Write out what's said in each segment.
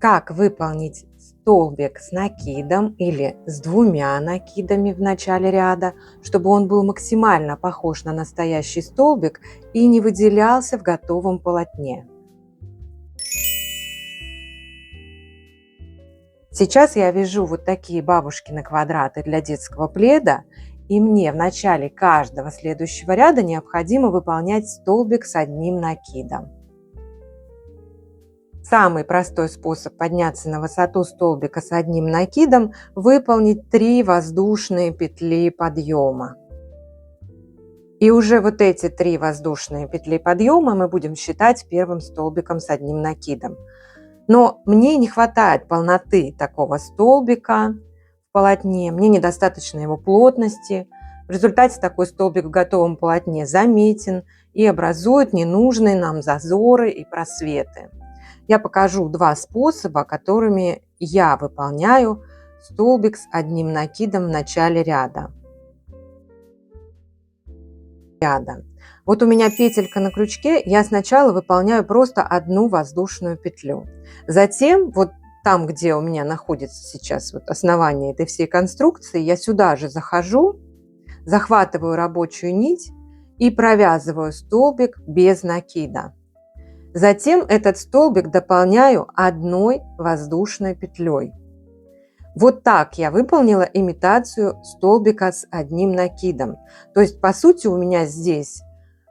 Как выполнить столбик с накидом или с двумя накидами в начале ряда, чтобы он был максимально похож на настоящий столбик и не выделялся в готовом полотне. Сейчас я вяжу вот такие бабушкины квадраты для детского пледа, и мне в начале каждого следующего ряда необходимо выполнять столбик с одним накидом. Самый простой способ подняться на высоту столбика с одним накидом – выполнить 3 воздушные петли подъема. И уже вот эти 3 воздушные петли подъема мы будем считать первым столбиком с одним накидом. Но мне не хватает полноты такого столбика в полотне, мне недостаточно его плотности. В результате такой столбик в готовом полотне заметен и образует ненужные нам зазоры и просветы. Я покажу 2 способа, которыми я выполняю столбик с одним накидом в начале ряда. Вот у меня петелька на крючке, я сначала выполняю просто одну воздушную петлю. Затем, вот там, где у меня находится сейчас вот основание этой всей конструкции, я сюда же захожу, захватываю рабочую нить и провязываю столбик без накида. Затем этот столбик дополняю одной воздушной петлей. Вот так я выполнила имитацию столбика с одним накидом. То есть, по сути, у меня здесь,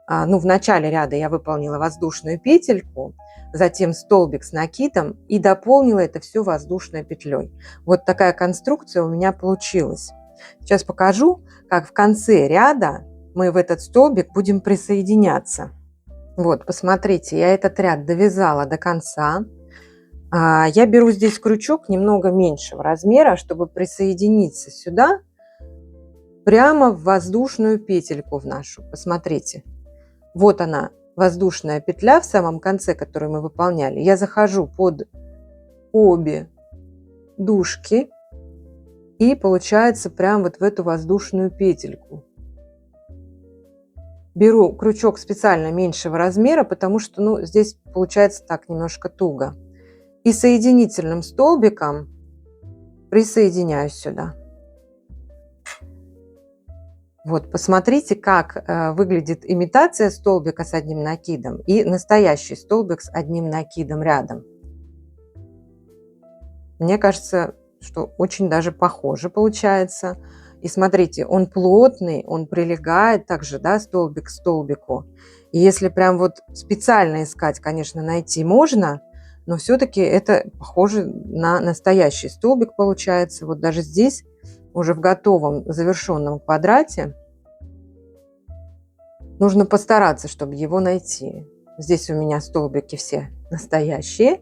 в начале ряда я выполнила воздушную петельку, затем столбик с накидом и дополнила это все воздушной петлей. Вот такая конструкция у меня получилась. Сейчас покажу, как в конце ряда мы в этот столбик будем присоединяться. Вот, посмотрите, я этот ряд довязала до конца. Я беру здесь крючок немного меньшего размера, чтобы присоединиться сюда прямо в воздушную петельку в нашу. Посмотрите, вот она, воздушная петля в самом конце, которую мы выполняли. Я захожу под обе дужки и получается прямо вот в эту воздушную петельку. Беру крючок специально меньшего размера, потому что здесь получается так немножко туго. И соединительным столбиком присоединяюсь сюда. Вот, посмотрите, как выглядит имитация столбика с одним накидом и настоящий столбик с одним накидом рядом. Мне кажется, что очень даже похоже получается. И смотрите, он плотный, он прилегает также, да, столбик к столбику. И если прям вот специально искать, конечно, найти можно, но все-таки это похоже на настоящий столбик получается. Вот даже здесь, уже в готовом завершенном квадрате, нужно постараться, чтобы его найти. Здесь у меня столбики все настоящие.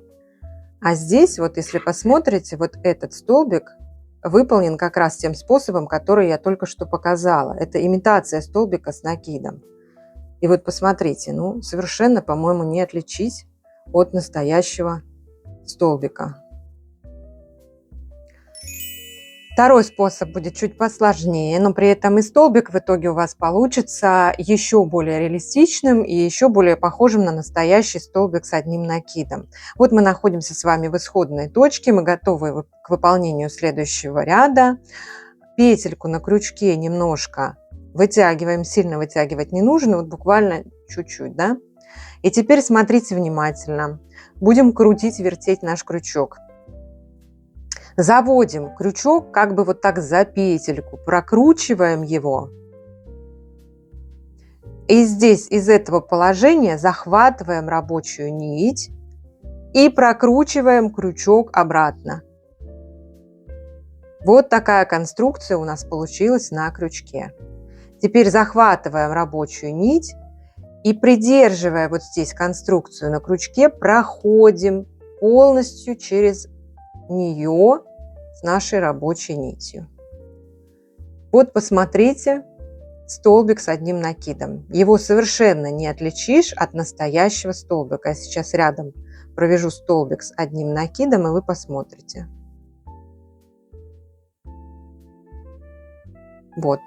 А здесь, вот если посмотрите, вот этот столбик выполнен как раз тем способом, который я только что показала. Это имитация столбика с накидом. И вот посмотрите, совершенно, по-моему, не отличить от настоящего столбика. Второй способ будет чуть посложнее, но при этом и столбик в итоге у вас получится еще более реалистичным и еще более похожим на настоящий столбик с одним накидом. Вот мы находимся с вами в исходной точке, мы готовы к выполнению следующего ряда. Петельку на крючке немножко вытягиваем, сильно вытягивать не нужно, вот буквально чуть-чуть, да? И теперь смотрите внимательно. Будем крутить, вертеть наш крючок. Заводим крючок как бы вот так за петельку, прокручиваем его. И здесь из этого положения захватываем рабочую нить и прокручиваем крючок обратно. Вот такая конструкция у нас получилась на крючке. Теперь захватываем рабочую нить и, придерживая вот здесь конструкцию на крючке, проходим полностью через нее с нашей рабочей нитью. Вот посмотрите, столбик с одним накидом. Его совершенно не отличишь от настоящего столбика. Я сейчас рядом провяжу столбик с одним накидом, и вы посмотрите. Вот.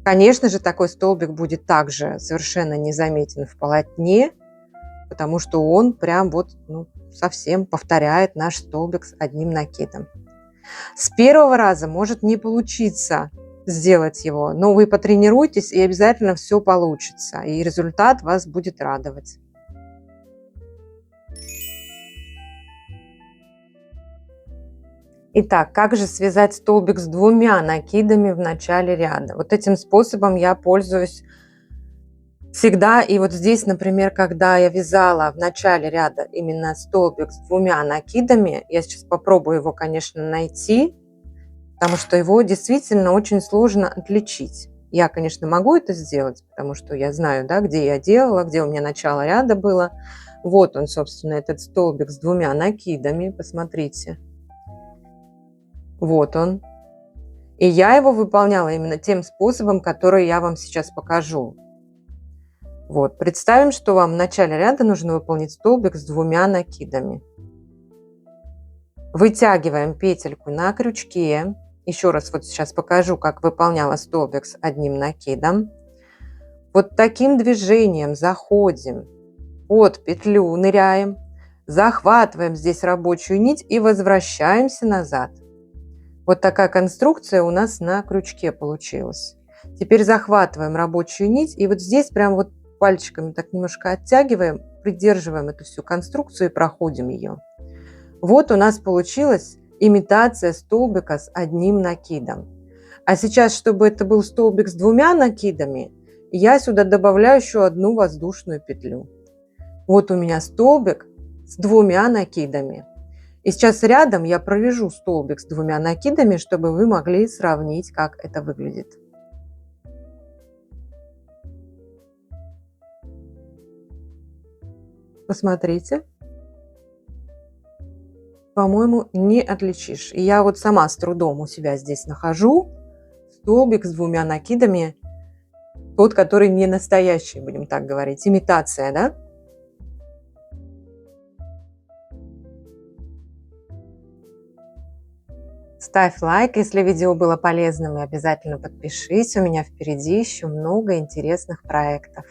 Конечно же, такой столбик будет также совершенно незаметен в полотне, потому что он прям вот совсем повторяет наш столбик с одним накидом. С первого раза может не получиться сделать его, но вы потренируйтесь, и обязательно все получится, и результат вас будет радовать. Итак, как же связать столбик с 2 накидами в начале ряда? Вот этим способом я пользуюсь всегда. И вот здесь, например, когда я вязала в начале ряда именно столбик с 2 накидами, я сейчас попробую его, конечно, найти, потому что его действительно очень сложно отличить. Я, конечно, могу это сделать, потому что я знаю, да, где я делала, где у меня начало ряда было. Вот он, собственно, этот столбик с 2 накидами, посмотрите. Вот он. И я его выполняла именно тем способом, который я вам сейчас покажу. Вот, представим, что вам в начале ряда нужно выполнить столбик с 2 накидами. Вытягиваем петельку на крючке. Еще раз вот сейчас покажу, как выполняла столбик с одним накидом. Вот таким движением заходим под петлю, ныряем, захватываем здесь рабочую нить и возвращаемся назад. Вот такая конструкция у нас на крючке получилась. Теперь захватываем рабочую нить и вот здесь прям вот пальчиками так немножко оттягиваем, придерживаем эту всю конструкцию и проходим ее. Вот у нас получилась имитация столбика с одним накидом. А сейчас, чтобы это был столбик с 2 накидами, я сюда добавляю еще одну воздушную петлю. Вот у меня столбик с 2 накидами. И сейчас рядом я провяжу столбик с 2 накидами, чтобы вы могли сравнить, как это выглядит. Посмотрите. По-моему, не отличишь. И я вот сама с трудом у себя здесь нахожу столбик с 2 накидами, тот, который не настоящий, будем так говорить, имитация, да? Ставь лайк, если видео было полезным, и обязательно подпишись. У меня впереди еще много интересных проектов.